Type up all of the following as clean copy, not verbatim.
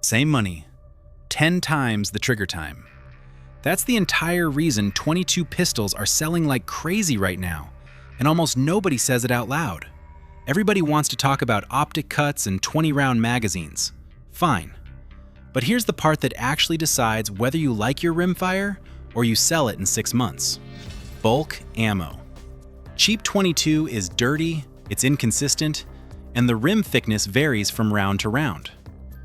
Same money, 10 times the trigger time. That's the entire reason 22 pistols are selling like crazy right now, and almost nobody says it out loud. Everybody wants to talk about optic cuts and 20-round magazines. Fine. But here's the part that actually decides whether you like your rimfire or you sell it in 6 months. Bulk ammo. Cheap 22 is dirty, it's inconsistent, and the rim thickness varies from round to round.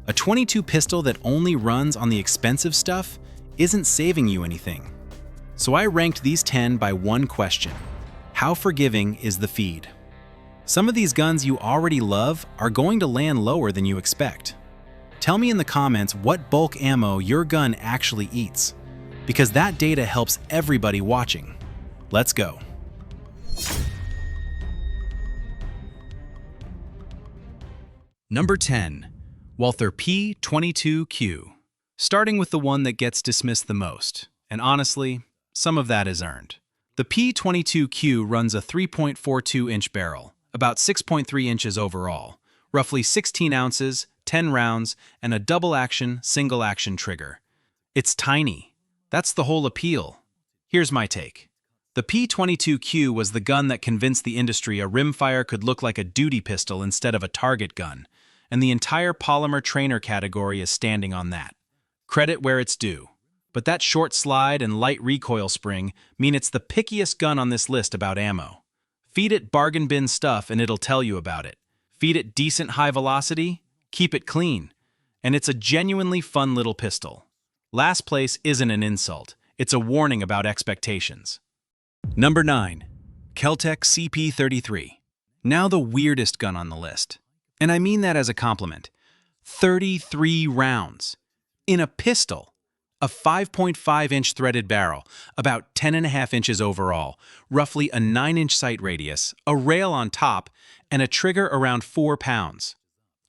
A 22 pistol that only runs on the expensive stuff isn't saving you anything. So I ranked these 10 by one question: how forgiving is the feed? Some of these guns you already love are going to land lower than you expect. Tell me in the comments what bulk ammo your gun actually eats, because that data helps everybody watching. Let's go. Number 10. Walther P322. Starting with the one that gets dismissed the most, and honestly, some of that is earned. The P322 runs a 3.42-inch barrel, about 6.3 inches overall, roughly 16 ounces, 10 rounds, and a double-action, single-action trigger. It's tiny. That's the whole appeal. Here's my take. The P322 was the gun that convinced the industry a rimfire could look like a duty pistol instead of a target gun, and the entire polymer trainer category is standing on that. Credit where it's due. But that short slide and light recoil spring mean it's the pickiest gun on this list about ammo. Feed it bargain bin stuff and it'll tell you about it. Feed it decent high velocity, keep it clean, and it's a genuinely fun little pistol. Last place isn't an insult, it's a warning about expectations. Number 9. Kel-Tec CP33. Now the weirdest gun on the list. And I mean that as a compliment. 33 rounds. In a pistol. A 5.5-inch threaded barrel, about 10.5 inches overall, roughly a 9-inch sight radius, a rail on top, and a trigger around 4 pounds.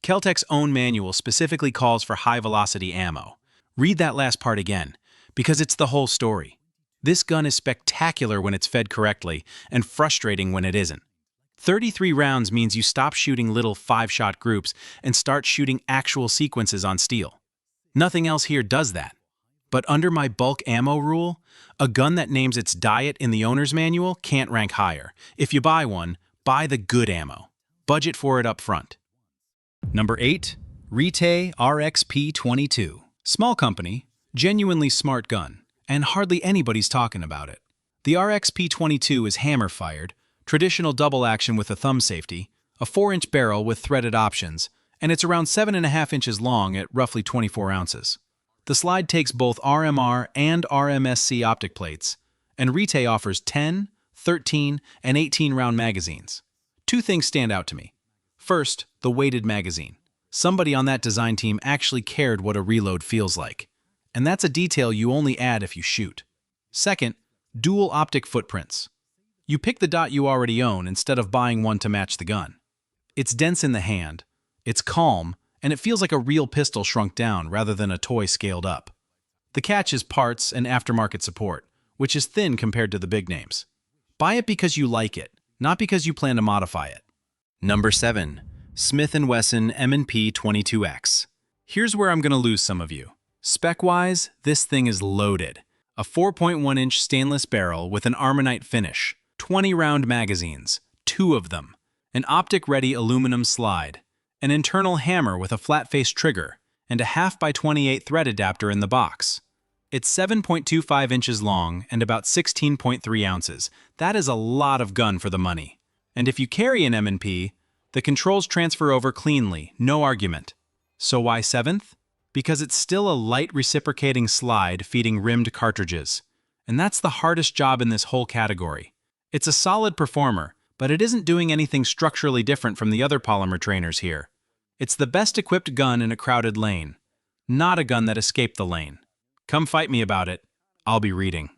Kel-Tec's own manual specifically calls for high-velocity ammo. Read that last part again, because it's the whole story. This gun is spectacular when it's fed correctly, and frustrating when it isn't. 33 rounds means you stop shooting little 5-shot groups and start shooting actual sequences on steel. Nothing else here does that. But under my bulk ammo rule, a gun that names its diet in the owner's manual can't rank higher. If you buy one, buy the good ammo. Budget for it up front. Number 8. Retay RXP22. Small company, genuinely smart gun, and hardly anybody's talking about it. The RXP22 is hammer-fired, traditional double action with a thumb safety, a 4-inch barrel with threaded options, and it's around 7.5 inches long at roughly 24 ounces. The slide takes both RMR and RMSC optic plates, and Retay offers 10, 13, and 18-round magazines. Two things stand out to me. First, the weighted magazine. Somebody on that design team actually cared what a reload feels like. And that's a detail you only add if you shoot. Second, dual optic footprints. You pick the dot you already own instead of buying one to match the gun. It's dense in the hand, it's calm, and it feels like a real pistol shrunk down rather than a toy scaled up. The catch is parts and aftermarket support, which is thin compared to the big names. Buy it because you like it, not because you plan to modify it. Number 7. Smith & Wesson M&P 22X. Here's where I'm going to lose some of you. Spec-wise, this thing is loaded. A 4.1-inch stainless barrel with an Armonite finish, 20-round magazines, 2 of them, an optic-ready aluminum slide, an internal hammer with a flat-face trigger, and a 1/2x28 thread adapter in the box. It's 7.25 inches long and about 16.3 ounces. That is a lot of gun for the money. And if you carry an M&P, the controls transfer over cleanly, no argument. So why 7th? Because it's still a light reciprocating slide feeding rimmed cartridges. And that's the hardest job in this whole category. It's a solid performer, but it isn't doing anything structurally different from the other polymer trainers here. It's the best equipped gun in a crowded lane, not a gun that escaped the lane. Come fight me about it. I'll be reading.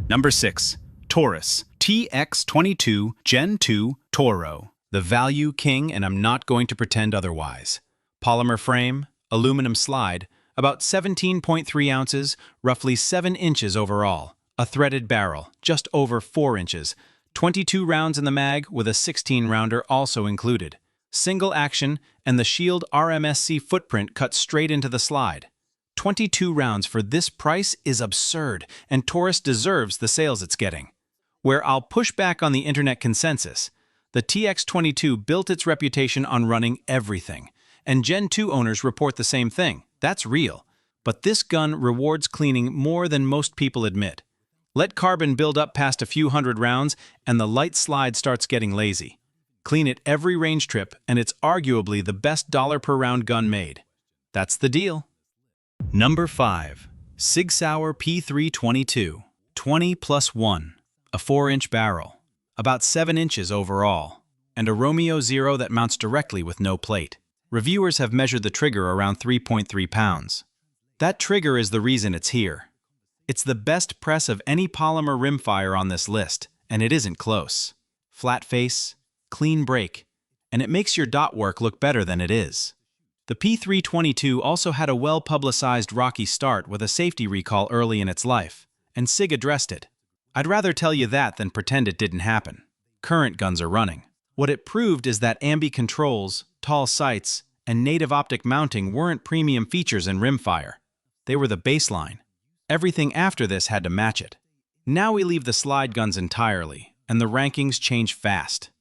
Number 6. Taurus TX22 Gen 2 Toro. The value king, and I'm not going to pretend otherwise. Polymer frame, aluminum slide, about 17.3 ounces, roughly 7 inches overall. A threaded barrel, just over 4 inches. 22 rounds in the mag with a 16-rounder also included. single action, and the Shield RMSC footprint cut straight into the slide. 22 rounds for this price is absurd, and Taurus deserves the sales it's getting. Where I'll push back on the internet consensus, the TX22 built its reputation on running everything, and Gen 2 owners report the same thing. That's real. But this gun rewards cleaning more than most people admit. Let carbon build up past a few hundred rounds, and the light slide starts getting lazy. Clean it every range trip, and it's arguably the best dollar per round gun made. That's the deal. Number 5. SIG Sauer P322 20+1. A 4-inch barrel, about 7 inches overall, and a Romeo Zero that mounts directly with no plate. Reviewers have measured the trigger around 3.3 pounds. That trigger is the reason it's here. It's the best press of any polymer rimfire on this list, and it isn't close. Flat face, clean break, and it makes your dot work look better than it is. The P322 also had a well-publicized rocky start with a safety recall early in its life, and SIG addressed it. I'd rather tell you that than pretend it didn't happen. Current guns are running. What it proved is that ambi controls, tall sights, and native optic mounting weren't premium features in rimfire. They were the baseline. Everything after this had to match it. Now we leave the slide guns entirely, and the rankings change fast.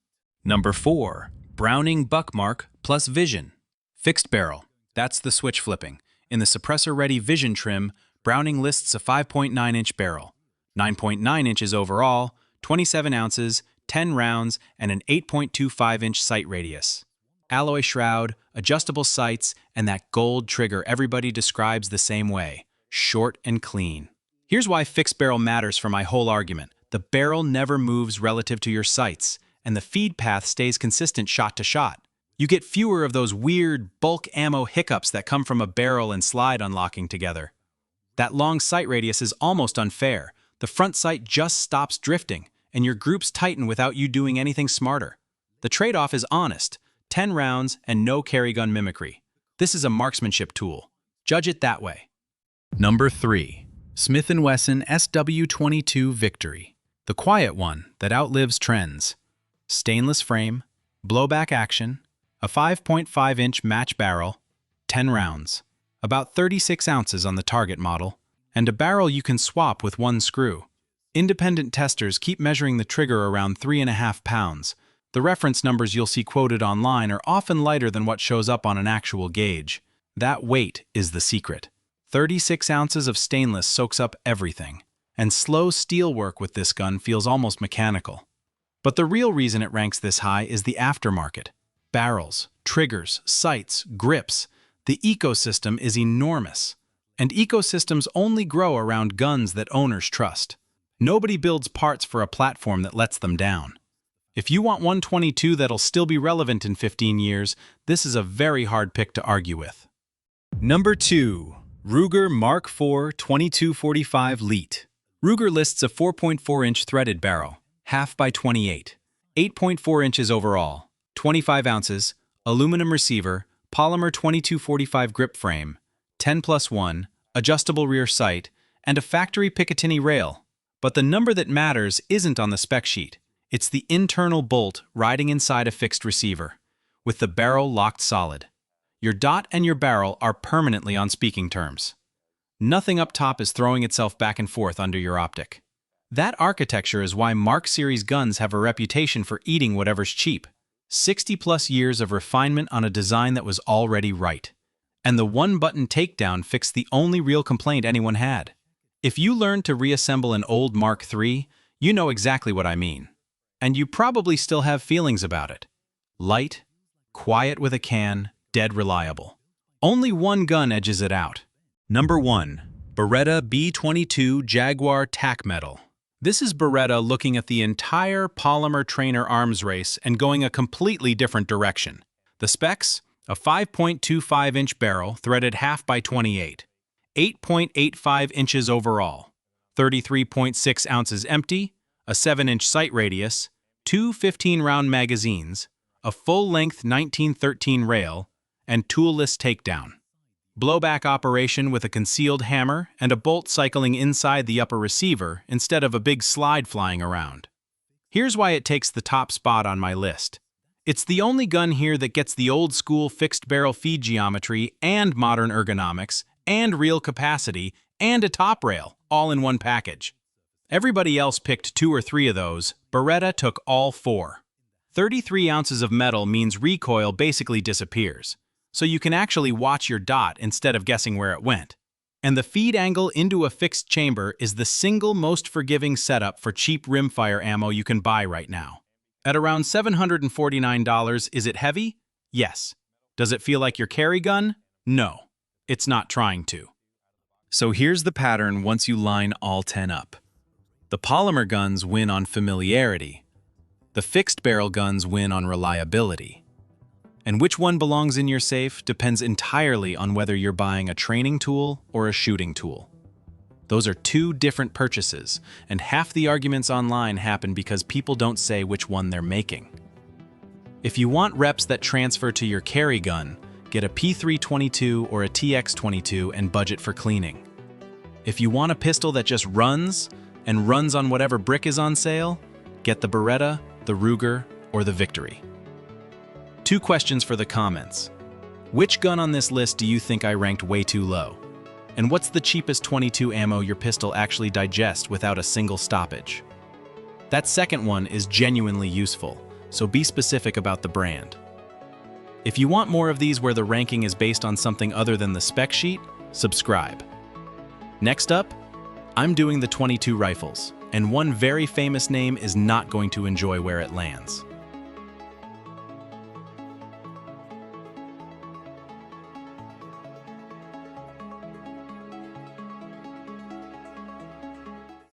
Number 4. Browning Buckmark plus Vision. Fixed barrel. That's the switch flipping. In the suppressor-ready Vision trim, Browning lists a 5.9-inch barrel. 9.9 inches overall, 27 ounces, 10 rounds, and an 8.25-inch sight radius. Alloy shroud, adjustable sights, and that gold trigger everybody describes the same way, short and clean. Here's why fixed barrel matters for my whole argument. The barrel never moves relative to your sights, and the feed path stays consistent shot to shot. You get fewer of those weird bulk ammo hiccups that come from a barrel and slide unlocking together. That long sight radius is almost unfair. The front sight just stops drifting, and your groups tighten without you doing anything smarter. The trade-off is honest, 10 rounds and no carry gun mimicry. This is a marksmanship tool. Judge it that way. Number 3. Smith & Wesson SW22 Victory. The quiet one that outlives trends. Stainless frame, blowback action, a 5.5-inch match barrel, 10 rounds, about 36 ounces on the target model, and a barrel you can swap with one screw. Independent testers keep measuring the trigger around 3.5 pounds. The reference numbers you'll see quoted online are often lighter than what shows up on an actual gauge. That weight is the secret. 36 ounces of stainless soaks up everything, and slow steel work with this gun feels almost mechanical. But the real reason it ranks this high is the aftermarket. Barrels, triggers, sights, grips. The ecosystem is enormous. And ecosystems only grow around guns that owners trust. Nobody builds parts for a platform that lets them down. If you want 122 that'll still be relevant in 15 years, this is a very hard pick to argue with. Number 2. Ruger Mark IV 2245 Lite. Ruger lists a 4.4-inch threaded barrel, half by 28, 8.4 inches overall, 25 ounces, aluminum receiver, polymer 2245 grip frame, 10+1, adjustable rear sight, and a factory Picatinny rail. But the number that matters isn't on the spec sheet. It's the internal bolt riding inside a fixed receiver, with the barrel locked solid. Your dot and your barrel are permanently on speaking terms. Nothing up top is throwing itself back and forth under your optic. That architecture is why Mark Series guns have a reputation for eating whatever's cheap. 60+ years of refinement on a design that was already right. And the one-button takedown fixed the only real complaint anyone had. If you learned to reassemble an old Mark III, you know exactly what I mean. And you probably still have feelings about it. Light, quiet with a can, dead reliable. Only one gun edges it out. Number 1. Beretta B22 Jaguar Tack Metal. This is Beretta looking at the entire polymer trainer arms race and going a completely different direction. The specs? A 5.25-inch barrel threaded half by 28, 8.85 inches overall, 33.6 ounces empty, a 7-inch sight radius, two 15-round magazines, a full-length 1913 rail, and toolless takedown. Blowback operation with a concealed hammer and a bolt cycling inside the upper receiver instead of a big slide flying around. Here's why it takes the top spot on my list. It's the only gun here that gets the old-school fixed-barrel feed geometry and modern ergonomics and real capacity and a top rail, all in one package. Everybody else picked 2 or 3 of those. Beretta took all 4. 33 ounces of metal means recoil basically disappears, so you can actually watch your dot instead of guessing where it went. And the feed angle into a fixed chamber is the single most forgiving setup for cheap rimfire ammo you can buy right now. At around $749, is it heavy? Yes. Does it feel like your carry gun? No. It's not trying to. So here's the pattern once you line all 10 up. The polymer guns win on familiarity. The fixed barrel guns win on reliability. And which one belongs in your safe depends entirely on whether you're buying a training tool or a shooting tool. Those are 2 different purchases, and half the arguments online happen because people don't say which one they're making. If you want reps that transfer to your carry gun, get a P322 or a TX22 and budget for cleaning. If you want a pistol that just runs, and runs on whatever brick is on sale, get the Beretta, the Ruger, or the Victory. 2 questions for the comments. Which gun on this list do you think I ranked way too low? And what's the cheapest 22 ammo your pistol actually digests without a single stoppage? That second one is genuinely useful, so be specific about the brand. If you want more of these where the ranking is based on something other than the spec sheet, subscribe. Next up, I'm doing the 22 rifles, and one very famous name is not going to enjoy where it lands.